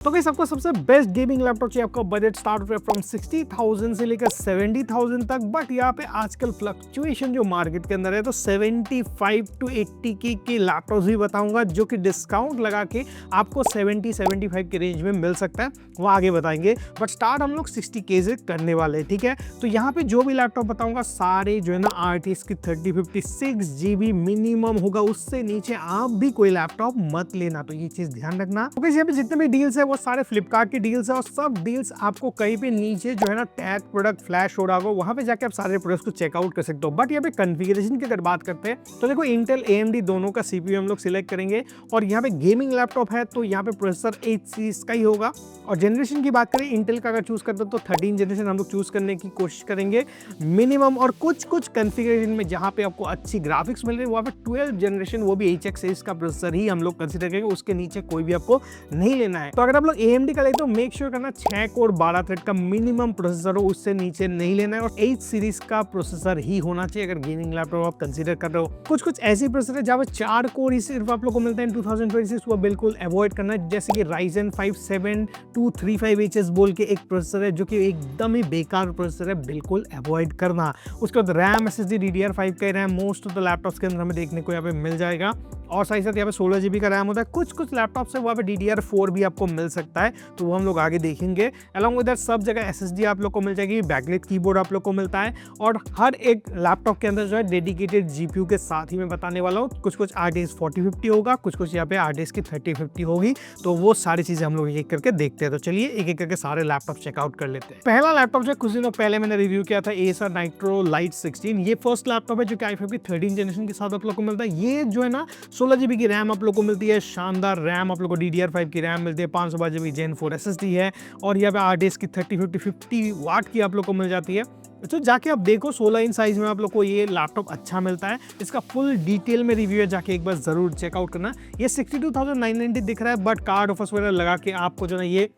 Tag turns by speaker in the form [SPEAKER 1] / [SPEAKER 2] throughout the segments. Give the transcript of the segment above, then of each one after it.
[SPEAKER 1] तो गाइस आपको सबसे बेस्ट गेमिंग लैपटॉप चाहिए, आपका बजट स्टार्ट होता है फ्रॉम 60,000 से लेकर 70,000 तक। बट यहाँ पे आजकल फ्लक्चुएशन जो मार्केट के अंदर है, तो 75 टू 80 के लैपटॉप्स भी बताऊंगा जो कि डिस्काउंट लगा के आपको 70-75 के रेंज में मिल सकता है, वो आगे बताएंगे। बट स्टार्ट हम लोग 60K से करने वाले हैं, ठीक है। तो यहाँ पे जो भी लैपटॉप बताऊंगा सारे जो है ना RTX की 3056 GB मिनिमम होगा, उससे नीचे आप भी कोई लैपटॉप मत लेना, तो ये चीज ध्यान रखना। तो यहाँ पे जितने भी डील्स है वो सारे फ्लिपकार्ट की डील्स है, और सब डील्स आपको कहीं पे नीचे जो है ना टैग प्रोडक्ट फ्लैश हो रहा होगा, वहां पे जाके आप सारे प्रोडक्ट्स को चेकआउट कर सकते हो। बट यहाँ पे कॉन्फ़िगरेशन की अगर बात करते हैं तो देखो इंटेल AMD दोनों का CPU हम लोग सिलेक्ट करेंगे, और यहाँ पे गेमिंग लैपटॉप है तो यहाँ पे प्रोसेसर 8 सीरीज का ही होगा। और जनरेशन की बात करें इंटेल का अगर चूज करते हो तो 13 जनरेशन हम लोग चूज करने की कोशिश करेंगे मिनिमम, और कुछ कॉन्फ़िगरेशन में जहाँ पे आपको अच्छी ग्राफिक्स मिल रही है वहाँ पे 12 जनरेशन वो भी HX सीरीज का प्रोसेसर ही हम लोग कंसिडर करेंगे, उसके नीचे कोई भी आपको नहीं लेना है। तो अगर आप लोग AMD का ले तो मेक श्योर करना 6 कोर 12 थ्रेड का मिनिमम प्रोसेसर हो, उससे नीचे नहीं लेना है, और 8 सीरीज का प्रोसेसर ही होना चाहिए अगर गेमिंग लैपटॉप आप कंसीडर कर रहे हो। कुछ ऐसी प्रोसेसर है जहाँ पे 4 कोर ही सिर्फ आप लोग को मिलते हैं 2026, वो बिल्कुल अवॉइड करना है। जैसे कि Ryzen 5 7235HS बोल के एक प्रोसेसर है जो कि एकदम ही बेकार प्रोसेसर है, बिल्कुल अवॉइड करना। उसके बाद रैम SSD DDR5 का RAM most of the laptops के अंदर हमें देखने को यहाँ पे मिल जाएगा, और साथ ही साथ यहाँ पे 16 GB का रैम होता है। कुछ लैपटॉप से वहाँ पे DDR4 भी आपको मिल सकता है, तो वो हम लोग आगे देखेंगे। अलॉन्ग विद दैट सब जगह SSD आप लोग को मिल जाएगी, बैकलाइट कीबोर्ड आप लोग को मिलता है, और हर एक लैपटॉप के अंदर जो है डेडिकेटेड GPU के साथ ही मैं बताने वाला हूँ। कुछ RTX 4050 होगा, कुछ यहाँ पे RTX की 3050 होगी, तो वो सारी चीजें हम लोग एक करके देखते हैं। तो चलिए एक करके सारे लैपटॉप चेकआउट कर लेते हैं। पहला लैपटॉप जो कुछ दिनों पहले मैंने रिव्यू किया था Acer Nitro Lite 16, ये फर्स्ट लैपटॉप है जो कि i5 की 13 जनरेशन के साथ आप लोग को मिलता है। ये जो है ना 16 GB की रैम आप लोग को मिलती है, शानदार रैम आप लोग को DDR5 की रैम मिलती है, 512 GB Gen 4 SSD है, और यहाँ पे RTX की 3050 वाट की आप लोग को मिल जाती है। तो जाके आप देखो 16 इंच साइज में आप लोग को ये लैपटॉप अच्छा मिलता है। इसका फुल डिटेल में रिव्यू है, जाके एक बार जरूर चेकआउट करना। ये 62,990 दिख रहा है, बट कार्ड ऑफर्स वगैरह लगा के आपको जो है ये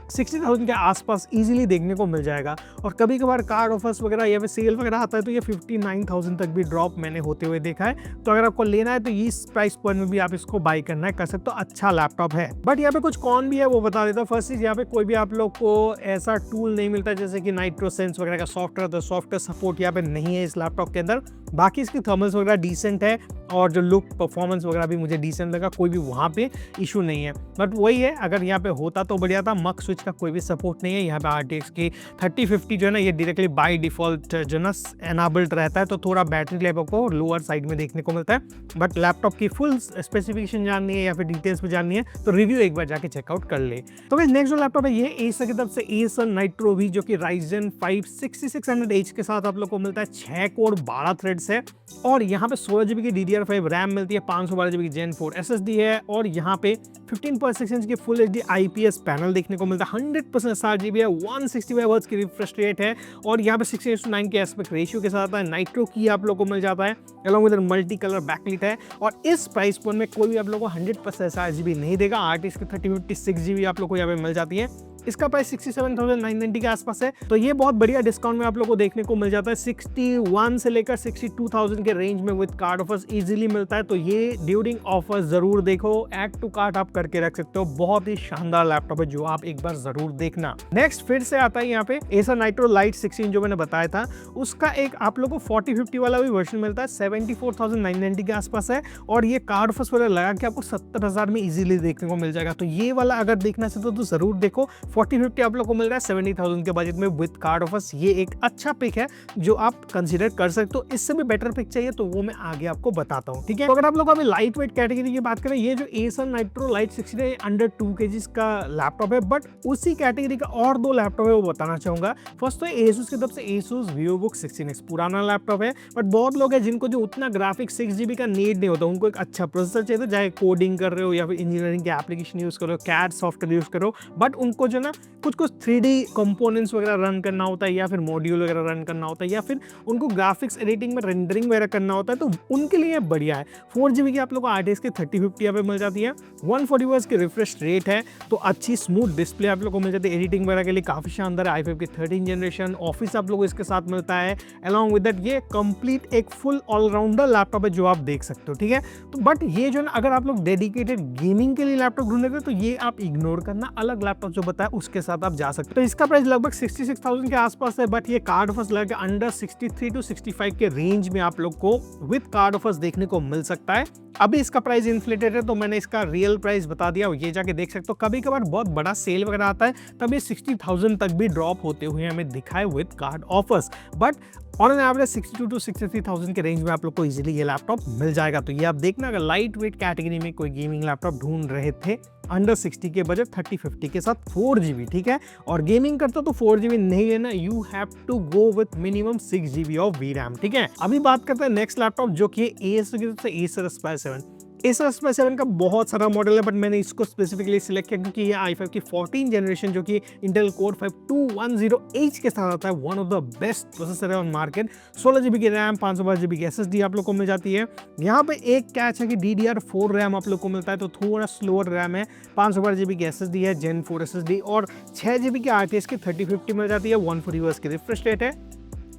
[SPEAKER 1] 60,000 के आसपास इजीली देखने को मिल जाएगा। और कभी कभार कार्ड ऑफर्स वगैरह या फिर सेल वगैरह आता है तो ये 59,000 तक भी ड्रॉप मैंने होते हुए देखा है। तो अगर आपको लेना है तो इस प्राइस पॉइंट में भी आप इसको बाय करना है, कर सकते हो, अच्छा लैपटॉप है। बट यहाँ पे कुछ कौन भी है वो बता देता हूँ। फर्स्ट चीज, यहाँ पे कोई भी आप लोग को ऐसा टूल नहीं मिलता जैसे कि नाइट्रो सेंस वगैरह का सॉफ्टवेयर, तो सॉफ्टवेयर सपोर्ट यहाँ पे नहीं है इस लैपटॉप के अंदर। बाकी इसकी थर्मल्स वगैरह डिसेंट है, और जो लुक परफॉर्मेंस वगैरह भी मुझे डिसेंट लगा, कोई भी वहाँ पे इशू नहीं है। बट वही है, अगर यहाँ पे होता तो बढ़िया था। मक स्विच का कोई भी सपोर्ट नहीं है यहाँ पे। RTX की 3050 जो है ना ये डायरेक्टली बाय डिफॉल्ट जो ना एनाबल्ड रहता है, तो थोड़ा बैटरी लाइफ आपको लोअर साइड में देखने को मिलता है। बट लैपटॉप की फुल स्पेसिफिकेशन जाननी है या फिर डिटेल्स में जाननी है तो रिव्यू एक बार जाके चेकआउट कर ले। तो नेक्स्ट जो लैपटॉप है ये Acer की तरफ से Acer Nitro V, जो कि Ryzen 5 6600H के साथ आप लोग को मिलता है। 6 कोर 12 थ्रेड्स है, और यहाँ पे 16 GB की DDR5 रैम मिलती है, 512 GB की Gen 4 SSD है, और यहाँ पे 15.6 इंच की फुल HD IPS पैनल देखने को मिलता है। 100% sRGB है, 165 हर्ट्ज की रिफ्रेश रेट है, और यहाँ पे 6:9 के एस्पेक्ट रेशियो के साथ है। नाइट्रो की आप लोग को मिल जाता है, along with multi colour backlight है, और इस प्राइस पॉइंट में कोई भी आप लोग को 100% sRGB नहीं देगा। RTX की 3056 GB आप लोग को यहाँ पे मिल जाती है। इसका प्राइस 67,990 के आसपास है, तो ये बहुत बढ़िया डिस्काउंट में आप लोगों को देखने को मिल जाता है। 61 से लेकर 62,000 के रेंज में विद कार्ड ऑफर्स इजीली मिलता है, तो ये ड्यूरिंग ऑफर जरूर देखो। ऐड टू कार्ट आप करके रख सकते हो, बहुत ही शानदार लैपटॉप है जो आप एक बार जरूर देखना। नेक्स्ट फिर से आता है यहाँ पे Acer Nitro Lite 16 जो मैंने बताया था, उसका एक आप लोगों को 4050 वाला भी वर्जन मिलता है, 74,990 के आसपास है, और ये कार्ड ऑफर्स वाला लगा के आपको 70,000 में इजीली देखने को मिल जाएगा। तो ये वाला अगर देखना चाहते हो तो जरूर देखो। 4050 आप लोग को मिल रहा है 70,000 के बजट में विद कार्ड ऑफर्स। ये एक अच्छा पिक है जो आप कंसीडर कर सकते हो। इससे भी बेटर पिक चाहिए तो वो मैं आगे आपको बताता हूँ, ठीक है। तो अगर आप लोग अभी लाइट वेट कैटेगरी की बात करें, ये जो Acer Nitro Lite 16 है अंडर 2 kg का लैपटॉप है, बट उसी कैटेगरी का और 2 लैपटॉप है वो बताना चाहूंगा। फर्स्ट तो Asus की तरफ से Asus VivoBook 16X, पुराना लैपटॉप है, बट बहुत लोग हैं जिनको जो उतना ग्राफिक 6 GB का नीड नहीं होता, उनको एक अच्छा प्रोसेसर चाहिए, चाहे कोडिंग कर रहे हो या फिर इंजीनियरिंग के एप्लीकेशन यूज करो, CAD सॉफ्टवेयर यूज करो, बट उनको जो ना कुछ 3D कंपोनेंट्स वगैरह रन करना होता है, या फिर मॉड्यूल वगैरह रन करना होता है, या फिर उनको ग्राफिक्स एडिटिंग में रेंडरिंग वगैरह करना होता है, तो उनके लिए बढ़िया है। 4GB की आप लोगों को RTX की 3050 यहाँ पे मिल जाती है, 140 Hz की रिफ्रेश रेट है, तो अच्छी स्मूथ डिस्प्ले आप लोगों को मिल जाती है। एडिटिंग वगैरह के लिए काफ़ी शानदार है। i5 की 13 जनरेशन, ऑफिस आप लोगों को इसके साथ मिलता है। अलॉन्ग विद दैट ये कंप्लीट एक फुल ऑलराउंडर लैपटॉप है जो आप देख सकते हो, ठीक है। तो बट ये जो है ना, अगर आप लोग डेडिकेटेड गेमिंग के लिए लैपटॉप ढूंढ रहे थे तो ये आप इग्नोर करना, अलग लैपटॉप जो बताया उसके साथ आप जा सकते हो। तो इसका प्राइस लगभग 66,000 के आसपास है, बट ये कार्ड ऑफर्स लगा के अंडर 63 to 65 के रेंज में आप लोग को विद कार्ड ऑफर्स देखने को मिल सकता है। अभी इसका प्राइस इन्फ्लेटेड है, तो मैंने इसका रियल प्राइस बता दिया, ये जाके देख सकते हो। कभी कभार बहुत बड़ा सेल वगैरह आता है तब ये 60,000 तक भी ड्रॉप होते हुए हमें दिखाए with card offers, but on an average 62 to 63,000 के रेंज में आप लोग को इजीली ये लैपटॉप मिल जाएगा। तो ये आप देखना, अगर लाइट वेट कैटेगरी में कोई गेमिंग लैपटॉप ढूंढ रहे थे अंडर 60 के बजट 3050 के साथ 4GB, ठीक है, और गेमिंग करता तो 4GB नहीं लेना, you have to go with minimum 6GB of VRAM, ठीक है। अभी बात करते हैं नेक्स्ट लैपटॉप जो कि Acer की तरफ से Acer Aspire 7। Acer Aspire 7 का बहुत सारा मॉडल है, बट मैंने इसको स्पेसिफिकली सिलेक्ट किया क्योंकि ये i5 की 14 जनरेशन जो कि Intel Core 5210H के साथ आता है, one of the best processor है ऑन मार्केट। 16GB की रैम, 512GB की SSD आप लोग को मिल जाती है। यहाँ पे एक कैच है कि DDR4 रैम आप लोग को मिलता है, तो थोड़ा स्लोअर रैम है। 512GB की SSD है, Gen 4 SSD, और 6GB की RTX की 3050 मिल जाती है, 140 Hz की रिफ्रेश रेट है।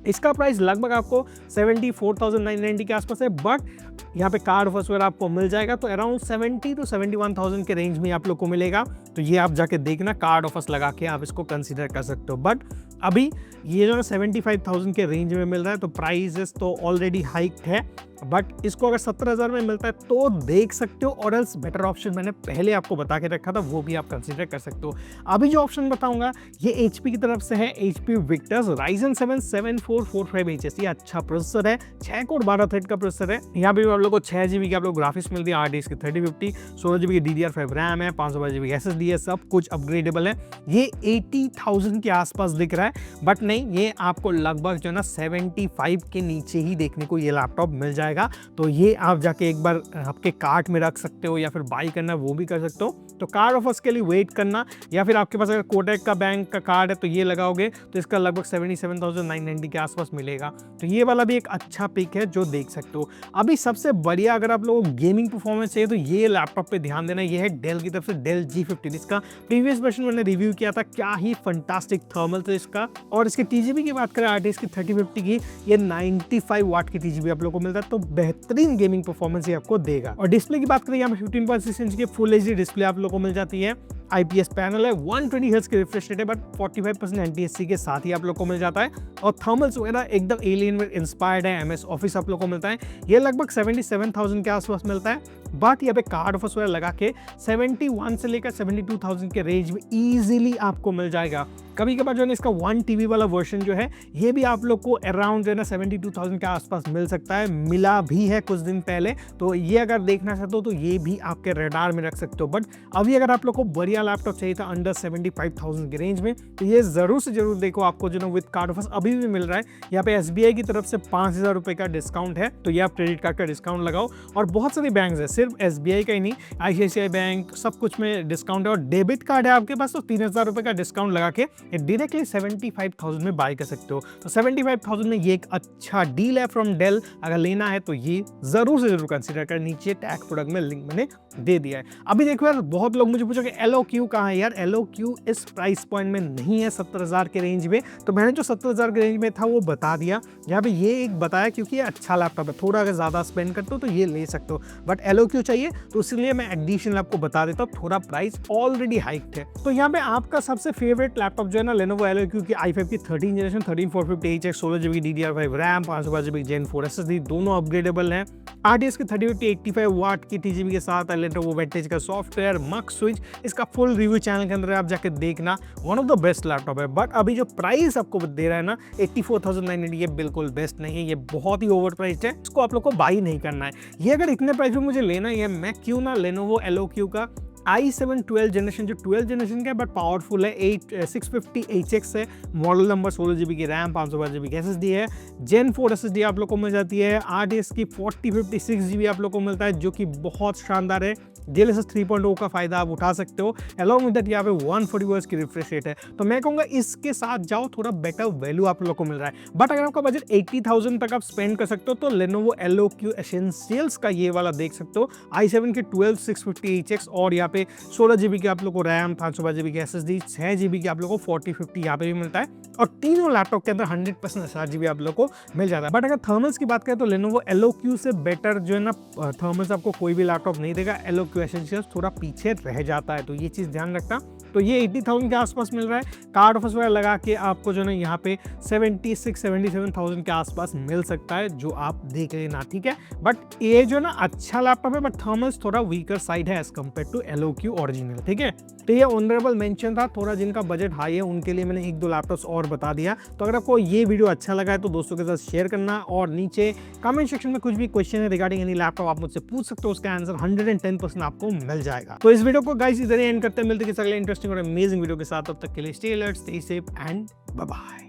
[SPEAKER 1] इसका प्राइस लगभग आपको 74,990 के आसपास है, बट यहाँ पे कार्ड ऑफर्स वगैरह आपको मिल जाएगा, तो अराउंड 70 to 71,000 के रेंज में आप लोग को मिलेगा। तो ये आप जाके देखना, कार्ड ऑफर्स लगा के आप इसको कंसीडर कर सकते हो। बट अभी ये जो है 75,000 के रेंज में मिल रहा है, तो प्राइसेस तो ऑलरेडी हाइक है, बट इसको अगर 70,000 में मिलता है तो देख सकते हो, और एल्स बेटर ऑप्शन मैंने पहले आपको बता के रखा था, वो भी आप कंसीडर कर सकते हो। अभी जो ऑप्शन बताऊंगा ये HP की तरफ से है, HP Victus Ryzen 7 7445HS। ये अच्छा प्रोसेसर है, 6 कोर 12 थ्रेड का प्रोसेसर है। यहाँ पे आप लोग को 6GB की आप लोग ग्राफिक्स मिलती है, RTX की 3050, 16GB की DDR5 रैम है, 512GB की SSD है, सब कुछ अपग्रेडेबल है। ये 80,000 के आसपास दिख रहा है, बट नहीं, ये आपको लगभग जो है ना 75 के नीचे ही देखने को ये लैपटॉप मिल जाएगा। तो ये आप जाके एक बार आपके कार्ट में रख सकते हो, या फिर बाई करना वो भी कर सकते हो। तो कार्ड ऑफर्स के लिए वेट करना, या फिर आपके पास अगर कोटक का बैंक का कार्ड है तो ये लगाओगे तो इसका लगभग 77,990 के आसपास मिलेगा। तो ये वाला भी एक अच्छा पिक है जो देख सकते हो। अभी सबसे बढ़िया अगर आप लोगों को गेमिंग परफॉर्मेंस चाहिए तो ये लैपटॉप पे ध्यान देना, ये है डेल की तरफ से डेल G15। इसका प्रीवियस वर्जन मैंने रिव्यू किया था, क्या ही फंटास्टिक थर्मल था इसका। और इसके TGB की बात करें, RTX की 3050 की, ये 95 वाट की TGB आप लोगों को मिलता है, तो बेहतरीन गेमिंग परफॉर्मेंस ये आपको देगा। और डिस्प्ले की बात करें, यहाँ पे 15.6 इंच की फुल HD डिस्प्ले आप लोगों को मिल जाती है। IPS पैनल है, 120 Hz की रिफ्रेश रेट है, बट 45% NTSC के साथ ही आप लोग को मिल जाता है। और थर्मल्स वगैरह एकदम एलियन में इंस्पायर्ड है, MS ऑफिस आप लोग को मिलता है। ये लगभग 77,000 के आसपास मिलता है, बट यहाँ पे कार्ड ऑफर्स वगैरह लगा के 71 से लेकर 72,000 के रेंज में इजीली आपको मिल जाएगा। कभी कभार जो है इसका 1 TB वाला वर्जन जो है ये भी आप लोग को अराउंड जो है ना 72,000 के आसपास मिल सकता है, मिला भी है कुछ दिन पहले। तो ये अगर देखना चाहते हो तो ये भी आपके रडार में रख सकते हो। बट अभी अगर आप लोग को बढ़िया लैपटॉप चाहिए था अंडर 75,000 के रेंज में, तो ये जरूर से जरूर देखो, आपको जो ना विद कार्ड ऑफर्स अभी भी मिल रहा है। यहाँ पे SBI की तरफ से 5,000 रुपए का डिस्काउंट है, तो ये आप क्रेडिट कार्ड का डिस्काउंट लगाओ। और बहुत सारे बैंक है, सिर्फ SBI का ही नहीं, ICICI बैंक, सब कुछ में डिस्काउंट है। और डेबिट कार्ड है आपके पास तो 3,000 रुपए का डिस्काउंट लगा के डायरेक्टली 75,000 में बाय कर सकते हो। तो 75,000 में ये एक अच्छा डील है फ्रॉम डेल। अगर लेना है तो ये जरूर से जरूर कंसीडर कर, नीचे टैग प्रोडक्ट में लिंक मैंने दे दिया है। अभी देखो यार, बहुत लोग मुझे पूछोगे LOQ कहाँ है। यार LOQ इस प्राइस पॉइंट में नहीं है 70,000 के रेंज में, तो मैंने जो 70,000 के रेंज में था वो बता दिया। यहाँ पे ये एक बताया क्योंकि ये अच्छा लैपटॉप है, थोड़ा अगर ज्यादा स्पेंड करते हो तो ये ले सकते हो। बट LOQ चाहिए तो इसलिए मैं एडिशनल आपको बता देता हूँ, थोड़ा प्राइस ऑलरेडी हाइक्ड है। तो यहाँ पे आपका सबसे फेवरेट लैपटॉप जो है ना Lenovo LOQ की i5 की 13 generation 13450HX 16GB DDR5 RAM 512GB Gen 4 SSD, दोनों अपग्रेडेबल हैं। RTX की 3050 85 वाट की TGB के साथ Lenovo Vantage का सॉफ्टवेयर मक स्विच, इसका फुल रिव्यू चैनल के अंदर आप जाके देखना, one of the best laptop है। बट अभी जो प्राइस आपको दे रहा है ना 84,990, ये बिल्कुल बेस्ट नहीं है, ये बहुत ही ओवर प्राइस्ड है, इसको आप लोग को बाई नहीं करना है। ये अगर इतने प्राइस में मुझे लेना है, मैं क्यों ना Lenovo LOQ का i7 12 जनरेशन, जो 12 जनरेशन का है बट पावरफुल है, 650HX है, मॉडल नंबर, 16GB की रैम, 512GB की SSD है, Gen 4 SSD आप लोग को मिल जाती है, RTX की 4056GB आप लोग को मिलता है जो कि बहुत शानदार है। DLSS 3.0 का फायदा आप उठा सकते हो। अलॉन्ग विद दैट यहाँ पे 140 Hz की रिफ्रेश रेट है, तो मैं कहूँगा इसके साथ जाओ, थोड़ा बेटर वैल्यू आप लोग को मिल रहा है। बट अगर आपका बजट 80,000 तक आप स्पेंड कर सकते हो तो Lenovo LOQ Essentials का ये वाला देख सकते हो। i7 के 12 650HX और यहाँ पे 16GB की आप लोग को रैम, 512GB की SSD, 6GB की आप लोग को 4050 यहाँ पे भी मिलता है, और तीनों लैपटॉप के अंदर 100% SRGB आप लोग को मिल जाता है। बट अगर थर्मल्स की बात करें तो Lenovo LOQ से बेटर जो है ना थर्मल्स आपको कोई भी लैपटॉप नहीं देगा। LOQ Essentials थोड़ा पीछे रह जाता है, तो ये चीज़ ध्यान रखना। तो ये 80,000 के आसपास मिल रहा है, कार्ड ऑफर्स वगैरह लगा के आपको जो है ना यहाँ पे 76-77,000 के आसपास मिल सकता है, जो आप देख लेना, ठीक है। बट ये जो ना अच्छा लैपटॉप है, बट थर्मल्स थोड़ा वीकर साइड है as compared to LOQ original, ठीक है। तो ये ऑनरेबल मेंशन था, थोड़ा जिनका बजट हाई है उनके लिए मैंने 1-2 लैपटॉप्स और बता दिया। तो अगर आपको ये वीडियो अच्छा लगा है तो दोस्तों के साथ शेयर करना, और नीचे कमेंट सेक्शन में कुछ भी क्वेश्चन है रिगार्डिंग एनी लैपटॉप आप मुझसे पूछ सकते हो, उसका आंसर 110% आपको मिल जाएगा। तो इस वीडियो को गाइस इधर ही एंड करते हैं, मिलते हैं अगले इंटरेस्टिंग और अमेजिंग वीडियो के साथ। तब तक के लिए stay alert, stay safe and bye bye.